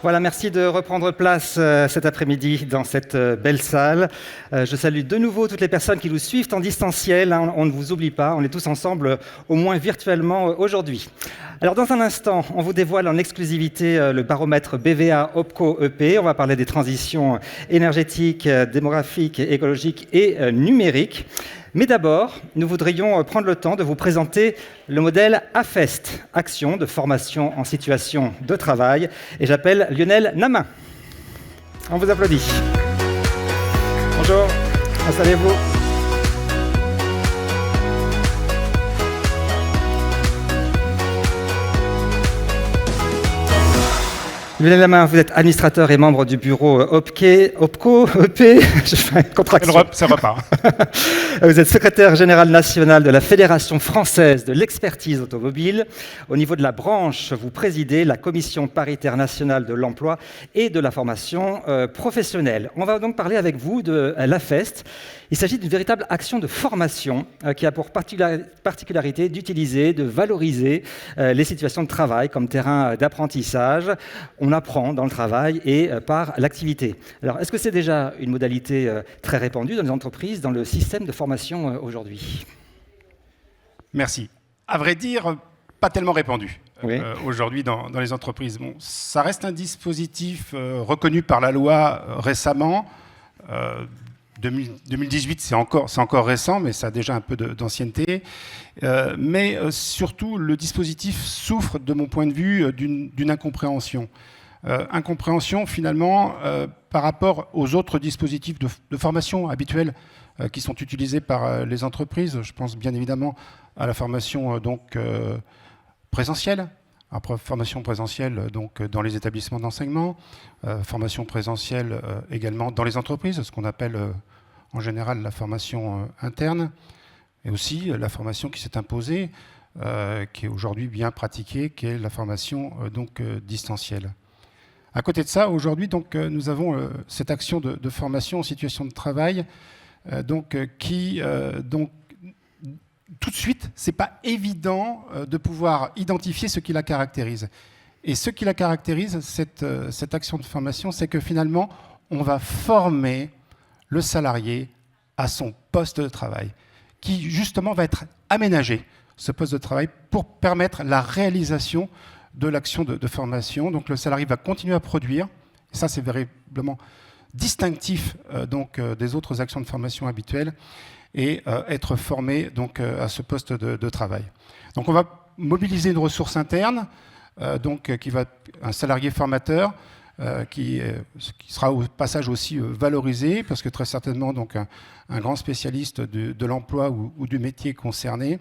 Voilà, merci de reprendre place cet après-midi dans cette belle salle. Je salue de nouveau toutes les personnes qui nous suivent en distanciel. Hein, on ne vous oublie pas, on est tous ensemble, au moins virtuellement aujourd'hui. Alors dans un instant, on vous dévoile en exclusivité le baromètre BVA OPCO EP. On va parler des transitions énergétiques, démographiques, écologiques et numériques. Mais d'abord, nous voudrions prendre le temps de vous présenter le modèle AFEST, Action de formation en situation de travail. Et j'appelle Lionel Namin. On vous applaudit. Bonjour, installez-vous. Lionel Namin, vous êtes administrateur et membre du bureau OPCO EP. Je fais une contraction. Ça repart. Vous êtes secrétaire général national de la Fédération française de l'expertise automobile. Au niveau de la branche, vous présidez la commission paritaire nationale de l'emploi et de la formation professionnelle. On va donc parler avec vous de l'AFEST. Il s'agit d'une véritable action de formation qui a pour particularité d'utiliser, de valoriser les situations de travail comme terrain d'apprentissage. On apprend dans le travail et par l'activité. Alors, est-ce que c'est déjà une modalité très répandue dans les entreprises, dans le système de formation aujourd'hui ? Merci. À vrai dire, pas tellement répandu oui. Aujourd'hui dans les entreprises. Bon, ça reste un dispositif reconnu par la loi récemment. 2018, c'est encore récent, mais ça a déjà un peu d'ancienneté. Mais surtout, le dispositif souffre, de mon point de vue, d'une incompréhension. Incompréhension, finalement, par rapport aux autres dispositifs de formation habituels qui sont utilisés par les entreprises. Je pense bien évidemment à la formation présentielle. Après, formation présentielle donc, dans les établissements d'enseignement, formation présentielle également dans les entreprises, ce qu'on appelle en général la formation interne, et aussi la formation qui s'est imposée, qui est aujourd'hui bien pratiquée, qui est la formation distancielle. À côté de ça, aujourd'hui, nous avons cette action de formation en situation de travail qui tout de suite, ce n'est pas évident de pouvoir identifier ce qui la caractérise. Et ce qui la caractérise, cette action de formation, c'est que finalement, on va former le salarié à son poste de travail, qui justement va être aménagé, ce poste de travail, pour permettre la réalisation de l'action de formation. Donc le salarié va continuer à produire, et ça c'est véritablement distinctif des autres actions de formation habituelles, et être formé à ce poste de travail. Donc on va mobiliser une ressource interne, qui va un salarié formateur, qui sera au passage aussi valorisé, parce que très certainement un grand spécialiste de l'emploi ou du métier concerné,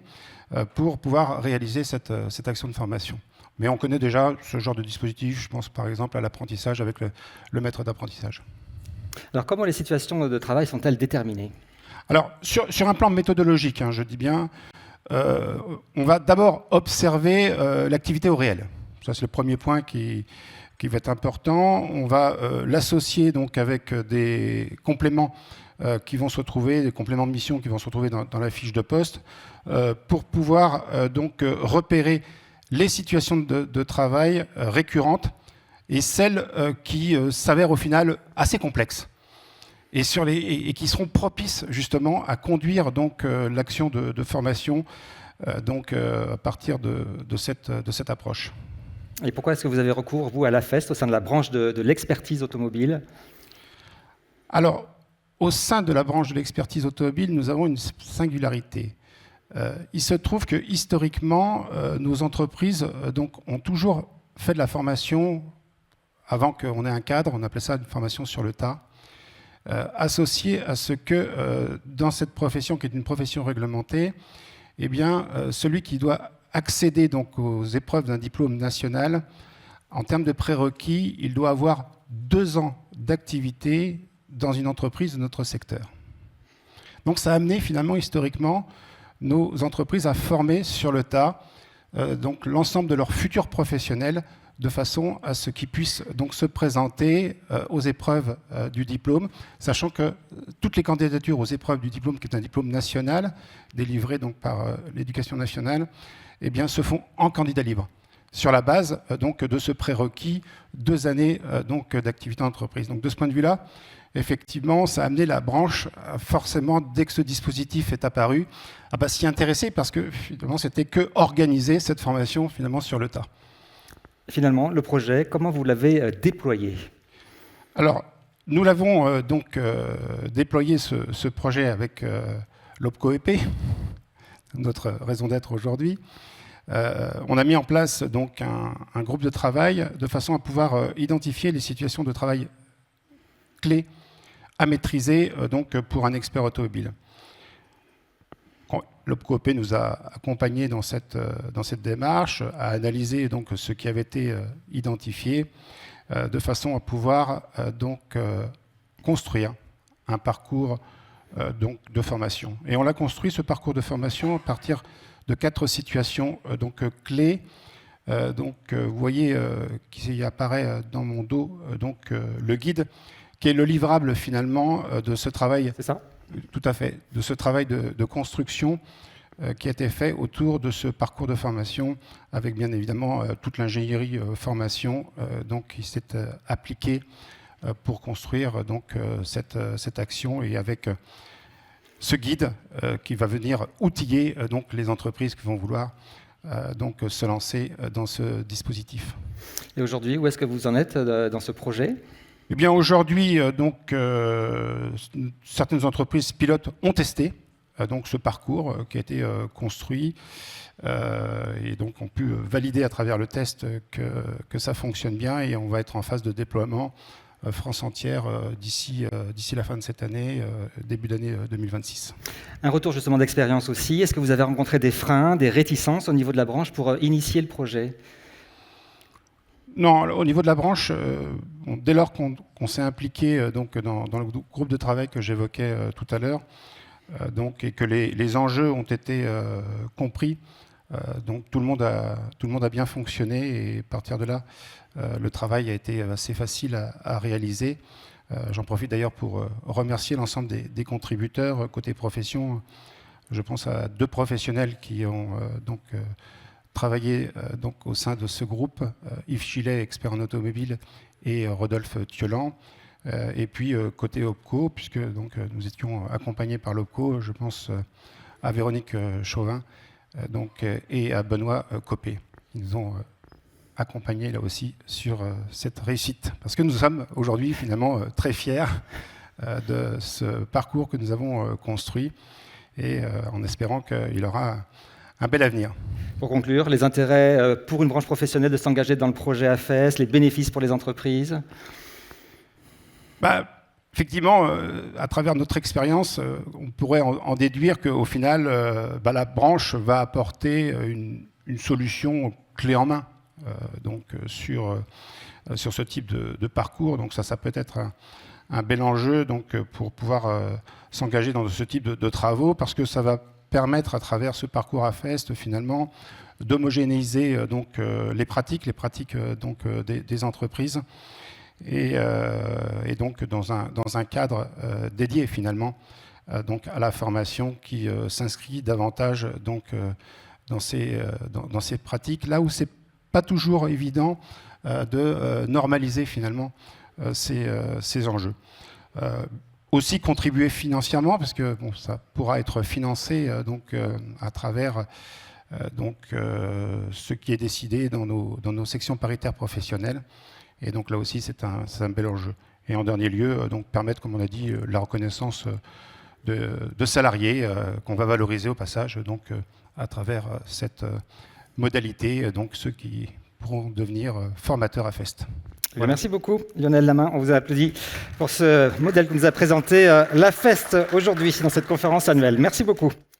pour pouvoir réaliser cette action de formation. Mais on connaît déjà ce genre de dispositif, je pense par exemple à l'apprentissage avec le maître d'apprentissage. Alors comment les situations de travail sont-elles déterminées ? Alors, sur un plan méthodologique, je dis bien, on va d'abord observer l'activité au réel. Ça, c'est le premier point qui va être important. On va l'associer avec des compléments qui vont se retrouver, des compléments de mission qui vont se retrouver dans la fiche de poste, pour pouvoir repérer les situations de travail récurrentes et celles qui s'avèrent au final assez complexes. Et qui seront propices justement à conduire l'action de formation à partir de cette approche. Et pourquoi est-ce que vous avez recours, vous, à l'AFEST au sein de la branche de l'expertise automobile ? Alors, au sein de la branche de l'expertise automobile, nous avons une singularité. Il se trouve que historiquement, nos entreprises ont toujours fait de la formation avant qu'on ait un cadre, on appelait ça une formation sur le tas. Associé à ce que dans cette profession qui est une profession réglementée, eh bien, celui qui doit accéder aux épreuves d'un diplôme national, en termes de prérequis, il doit avoir 2 ans d'activité dans une entreprise de notre secteur. Donc ça a amené finalement historiquement nos entreprises à former sur le tas l'ensemble de leurs futurs professionnels de façon à ce qu'ils puissent se présenter aux épreuves du diplôme, sachant que toutes les candidatures aux épreuves du diplôme, qui est un diplôme national, délivré par l'Éducation nationale, eh bien, se font en candidat libre. sur la base donc, de ce prérequis 2 années donc, d'activité d'entreprise. Donc de ce point de vue-là, effectivement, ça a amené la branche, forcément, dès que ce dispositif est apparu, à s'y intéresser parce que finalement, c'était que organiser cette formation finalement sur le tas. Finalement, le projet, comment vous l'avez déployé? Alors, nous l'avons donc déployé ce projet avec l'OPCO EP, notre raison d'être aujourd'hui. On a mis en place donc un groupe de travail de façon à pouvoir identifier les situations de travail clés à maîtriser donc, pour un expert automobile. L'OPCO EP nous a accompagnés dans cette démarche, a analysé donc, ce qui avait été identifié de façon à pouvoir donc, construire un parcours donc, de formation. Et on l'a construit, ce parcours de formation, à partir de 4 situations donc, clés. Vous voyez qui apparaît dans mon dos donc, le guide, qui est le livrable finalement de ce travail. C'est ça ? Tout à fait, de ce travail de construction qui a été fait autour de ce parcours de formation, avec bien évidemment toute l'ingénierie formation donc, qui s'est appliquée pour construire donc, cette action, et avec ce guide qui va venir outiller donc, les entreprises qui vont vouloir donc, se lancer dans ce dispositif. Et aujourd'hui, où est-ce que vous en êtes dans ce projet ? Eh bien, aujourd'hui, certaines entreprises pilotes ont testé donc, ce parcours qui a été construit et donc ont pu valider à travers le test que ça fonctionne bien, et on va être en phase de déploiement France entière d'ici la fin de cette année, début d'année 2026. Un retour justement d'expérience aussi. Est-ce que vous avez rencontré des freins, des réticences au niveau de la branche pour initier le projet ? Non, au niveau de la branche, dès lors qu'on s'est impliqué donc, dans le groupe de travail que j'évoquais tout à l'heure, et que les enjeux ont été compris, donc tout le monde a bien fonctionné, et à partir de là, le travail a été assez facile à réaliser. J'en profite d'ailleurs pour remercier l'ensemble des contributeurs côté profession. Je pense à 2 professionnels qui ont travaillé donc, au sein de ce groupe, Yves Chilet, expert en automobile, et Rodolphe Thiolan. Et puis côté OPCO, puisque donc, nous étions accompagnés par l'OPCO, je pense à Véronique Chauvin et à Benoît Copé. Ils nous ont accompagnés là aussi sur cette réussite. Parce que nous sommes aujourd'hui finalement très fiers de ce parcours que nous avons construit, et en espérant qu'il aura un bel avenir. Pour conclure, les intérêts pour une branche professionnelle de s'engager dans le projet AFES, les bénéfices pour les entreprises ? Effectivement, à travers notre expérience, on pourrait en déduire qu'au final, la branche va apporter une solution clé en main sur ce type de parcours. Donc ça peut être un bel enjeu donc, pour pouvoir s'engager dans ce type de travaux, parce que ça va permettre, à travers ce parcours AFEST, finalement, d'homogénéiser les pratiques des entreprises, et donc dans un cadre dédié finalement donc à la formation, qui s'inscrit davantage dans ces pratiques, là où c'est pas toujours évident de normaliser finalement ces enjeux. Aussi contribuer financièrement, parce que ça pourra être financé à travers ce qui est décidé dans nos sections paritaires professionnelles. Et donc là aussi, c'est un bel enjeu. Et en dernier lieu, permettre, comme on a dit, la reconnaissance de salariés qu'on va valoriser au passage à travers cette modalité, ceux qui pourront devenir formateurs AFEST. Voilà. Merci beaucoup, Lionel Lamain. On vous a applaudi pour ce modèle que nous a présenté l'AFEST aujourd'hui dans cette conférence annuelle. Merci beaucoup.